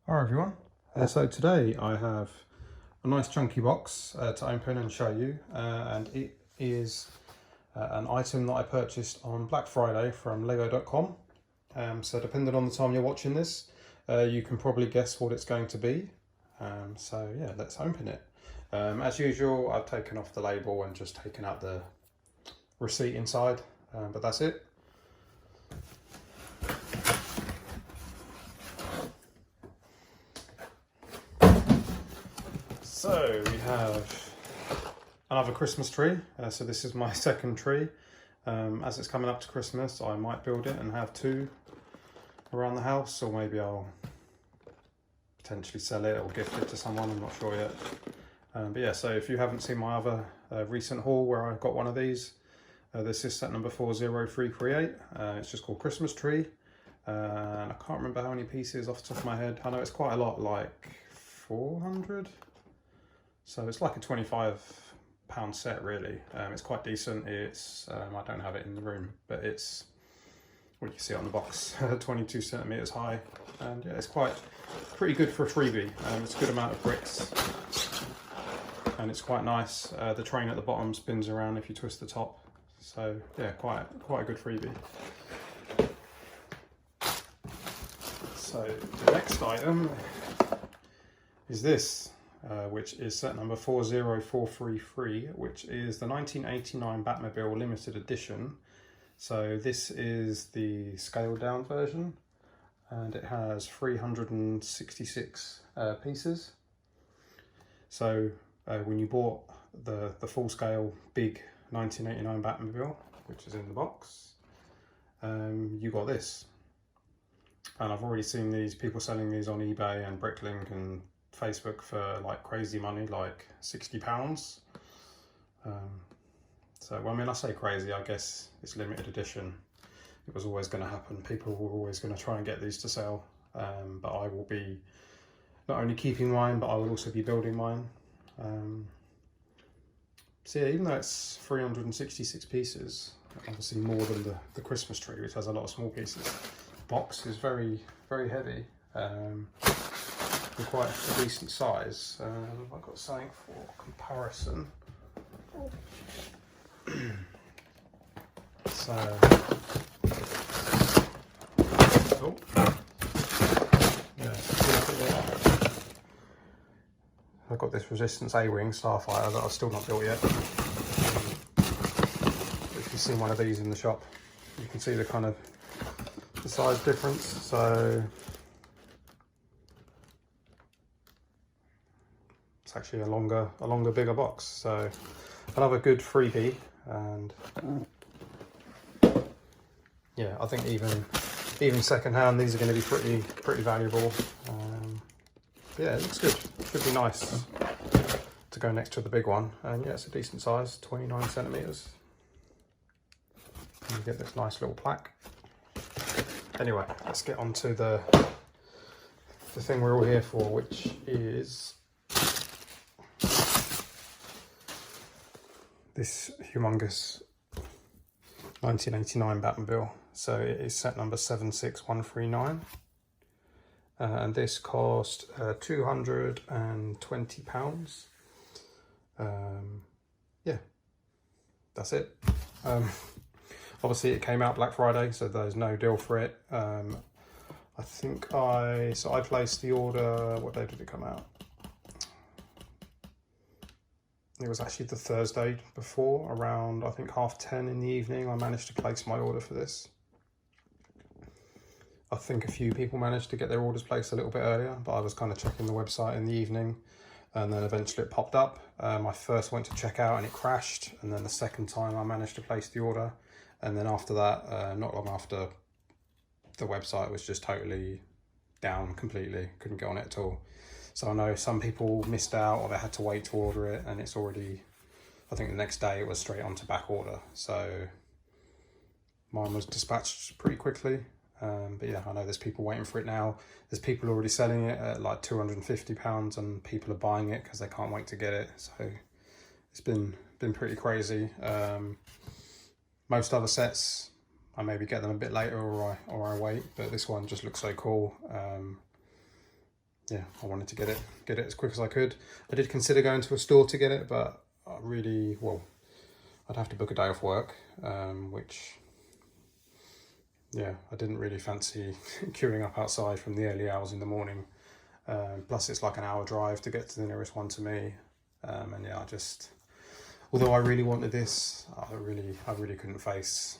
Hi everyone, so today I have a nice chunky box to open and show you, and it is an item that I purchased on Black Friday from lego.com. So depending on the time you're watching this, you can probably guess what it's going to be. So yeah, let's open it. As usual, I've taken off the label and just taken out the receipt inside, but that's it. So we have another Christmas tree. So this is my second tree. As it's coming up to Christmas, I might build it and have two around the house, or maybe I'll potentially sell it or gift it to someone, I'm not sure yet. But yeah, so if you haven't seen my other recent haul where I got one of these, this is set number 40338. It's just called Christmas Tree. And I can't remember how many pieces off the top of my head. I know it's quite a lot, like 400. So it's like a £25 set really. It's quite decent. It's I don't have it in the room, but it's what you see on the box, 22 centimeters high, and yeah, it's pretty good for a freebie. It's a good amount of bricks, and it's quite nice. The train at the bottom spins around if you twist the top, so yeah, quite a good freebie. So the next item is this. Which is set number 40433, which is the 1989 Batmobile limited edition. So this is the scaled down version, and it has 366 pieces. So when you bought the full scale big 1989 Batmobile, which is in the box, you got this. And I've already seen these people selling these on eBay and Bricklink and Facebook for like crazy money, like £60. So well, I mean, I say crazy, I guess it's limited edition. It was always going to happen. People were always going to try and get these to sell, but I will be not only keeping mine, but I will also be building mine. So yeah, even though it's 366 pieces, obviously more than the Christmas tree, which has a lot of small pieces, the box is very heavy. Quite a decent size. I've got something for comparison. So, oh, yeah, I've got this Resistance A-Wing Starfighter that I've still not built yet. If you've seen one of these in the shop, you can see the kind of the size difference. So it's actually a longer, bigger box. So another good freebie, and yeah, I think even second hand, these are going to be pretty valuable. Yeah, it looks good. Should be nice to go next to the big one, and yeah, it's a decent size, 29 centimeters. And you get this nice little plaque. Anyway, let's get on to the thing we're all here for, which is this humongous 1989 Batmobile. So it is set number 76139, and this cost £220. Yeah, that's it. Obviously it came out Black Friday, so there's no deal for it. I think I placed the order. What day did it come out? It was actually the Thursday before, around I think 10:30 in the evening. I managed to place my order for this. I think a few people managed to get their orders placed a little bit earlier, but I was kind of checking the website in the evening, and then eventually it popped up. I first went to check out and it crashed, and then the second time I managed to place the order, and then after that, not long after, the website was just totally down completely, couldn't get on it at all. So I know some people missed out, or they had to wait to order it, and it's already, I think the next day it was straight on to back order. So mine was dispatched pretty quickly. But yeah, I know there's people waiting for it now. There's people already selling it at like £250, and people are buying it because they can't wait to get it. So it's been pretty crazy. Most other sets, I maybe get them a bit later, or I wait, but this one just looks so cool. yeah, I wanted to get it as quick as I could. I did consider going to a store to get it, but I really, well, I'd have to book a day off work, which, yeah, I didn't really fancy queuing up outside from the early hours in the morning. Plus it's like an hour drive to get to the nearest one to me. And yeah, although I really wanted this, I really couldn't face,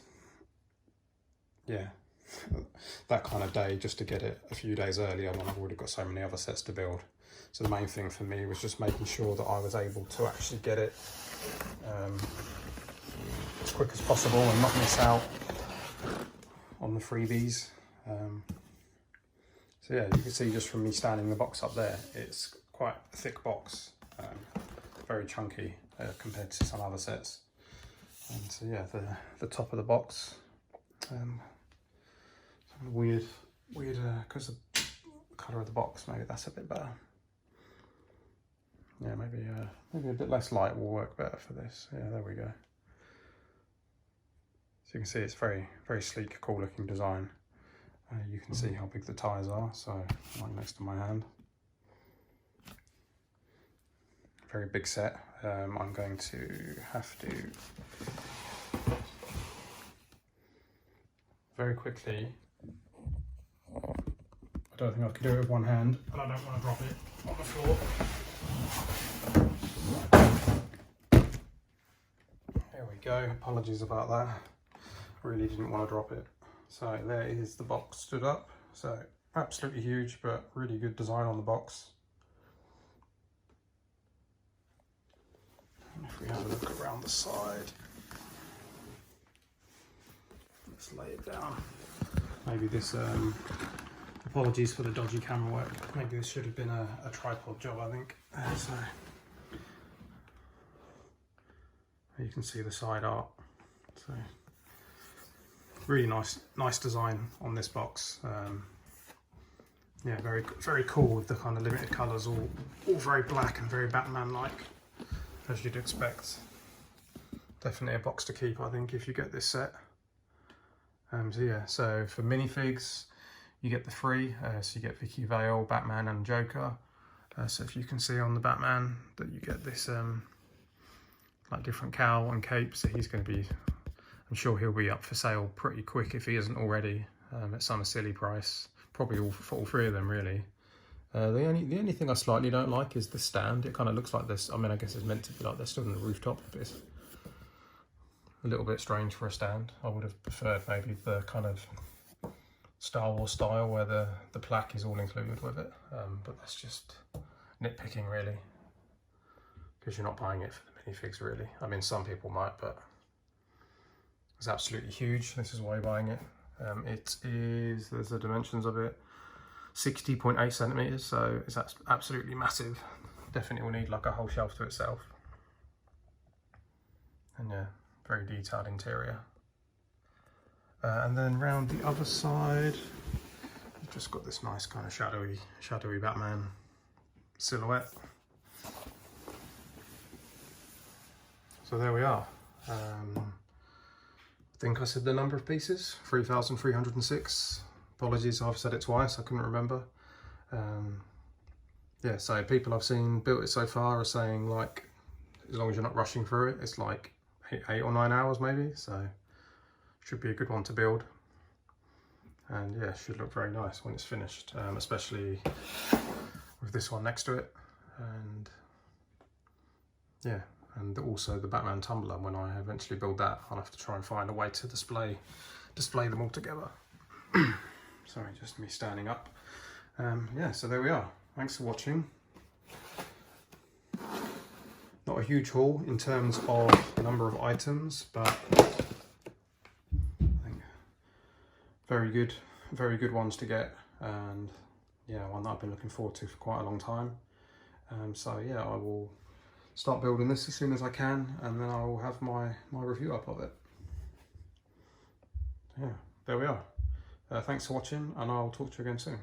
yeah, that kind of day just to get it a few days earlier when I've already got so many other sets to build. So the main thing for me was just making sure that I was able to actually get it as quick as possible and not miss out on the freebies. So yeah, you can see just from me standing the box up there, it's quite a thick box, very chunky compared to some other sets. And so yeah, the top of the box, weird, because of the colour of the box, maybe that's a bit better. Yeah, maybe a bit less light will work better for this. Yeah, there we go. So you can see it's very sleek, cool looking design. You can see how big the tyres are, so right next to my hand. Very big set. I'm going to have to very quickly, I don't think I can do it with one hand, and I don't want to drop it on the floor. There we go, apologies about that. Really didn't want to drop it. So there is the box stood up. So absolutely huge, but really good design on the box. And if we have a look around the side, let's lay it down. Maybe this, apologies for the dodgy camera work. Maybe this should have been a tripod job, I think. So you can see the side art. So really nice design on this box. Yeah, very cool with the kind of limited colours, all very black and very Batman-like, as you'd expect. Definitely a box to keep, I think, if you get this set. So yeah, so for minifigs, you get the three. So you get Vicky Vale, Batman, and Joker. So if you can see on the Batman that you get this like different cowl and cape, so he's going to be, I'm sure he'll be up for sale pretty quick if he isn't already, at some silly price. Probably for all three of them, really. The only thing I slightly don't like is the stand. It kind of looks like this. I mean, I guess it's meant to be like they're still on the rooftop, but it's a little bit strange for a stand. I would have preferred maybe the kind of Star Wars style where the plaque is all included with it. But that's just nitpicking, really, because you're not buying it for the minifigs, really. I mean, some people might, but it's absolutely huge. This is why you're buying it. It is, there's the dimensions of it, 60.8 centimeters, so it's absolutely massive. Definitely will need like a whole shelf to itself. And yeah, very detailed interior. And then round the other side, you've just got this nice kind of shadowy Batman silhouette. So there we are. I think I said the number of pieces, 3,306. Apologies, I've said it twice, I couldn't remember. Yeah, so people I've seen built it so far are saying, like, as long as you're not rushing through it, it's like 8 or 9 hours maybe, so should be a good one to build. And yeah, should look very nice when it's finished, especially with this one next to it. And yeah, and also the Batman tumbler. When I eventually build that, I'll have to try and find a way to display them all together. Sorry, just me standing up. Yeah, so there we are. Thanks for watching. Not a huge haul in terms of number of items, but I think very good ones to get, and yeah, one that I've been looking forward to for quite a long time. So yeah, I will start building this as soon as I can, and then I will have my review up of it. Yeah, there we are. Thanks for watching, and I'll talk to you again soon.